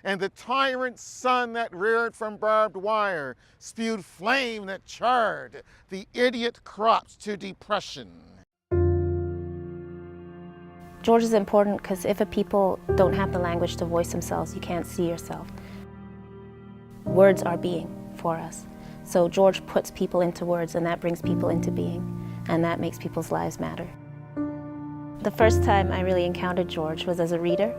and the tyrant sun that reared from barbed wire spewed flame that charred the idiot crops to depression. George is important because if a people don't have the language to voice themselves, you can't see yourself. Words are being for us. So George puts people into words, and that brings people into being, and that makes people's lives matter. The first time I really encountered George was as a reader.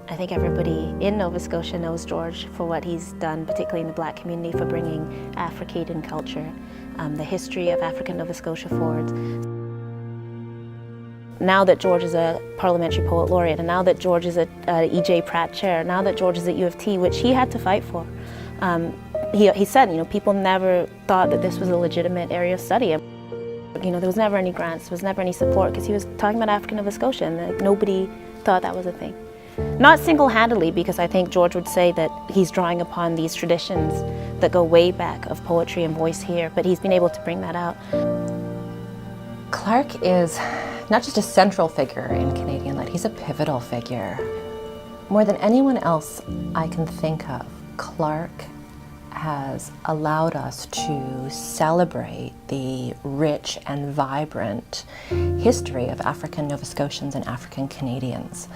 I think everybody in Nova Scotia knows George for what he's done, particularly in the Black community, for bringing African culture, the history of African Nova Scotia forward. Now that George is a parliamentary poet laureate, and now that George is a E.J. Pratt chair, now that George is at U of T, which he had to fight for, he said, people never thought that this was a legitimate area of study. There was never any grants, there was never any support, because he was talking about African Nova Scotia, and nobody thought that was a thing. Not single-handedly, because I think George would say that he's drawing upon these traditions that go way back of poetry and voice here, but he's been able to bring that out. Clarke is not just a central figure in Canadian Lit, he's a pivotal figure. More than anyone else I can think of, Clarke has allowed us to celebrate the rich and vibrant history of African Nova Scotians and African Canadians.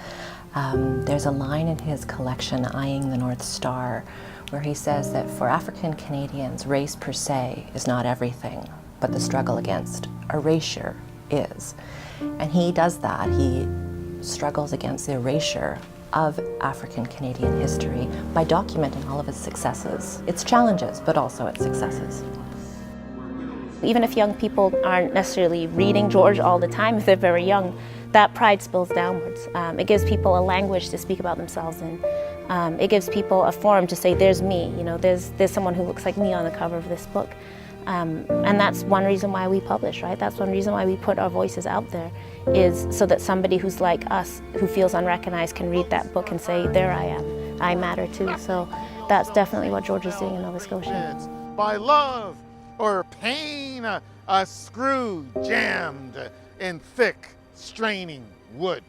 There's a line in his collection, Eyeing the North Star, where he says that for African Canadians, race per se is not everything, but the struggle against erasure is. And he does that. He struggles against the erasure of African Canadian history by documenting all of its successes, its challenges, but also its successes. Even if young people aren't necessarily reading George all the time, if they're very young, that pride spills downwards. It gives people a language to speak about themselves in. It gives people a forum to say, there's me, there's someone who looks like me on the cover of this book. And that's one reason why we publish, right? That's one reason why we put our voices out there, is so that somebody who's like us, who feels unrecognized, can read that book and say, there I am, I matter too. So that's definitely what George is doing in Nova Scotia. By love or pain, a screw jammed in thick, straining wood.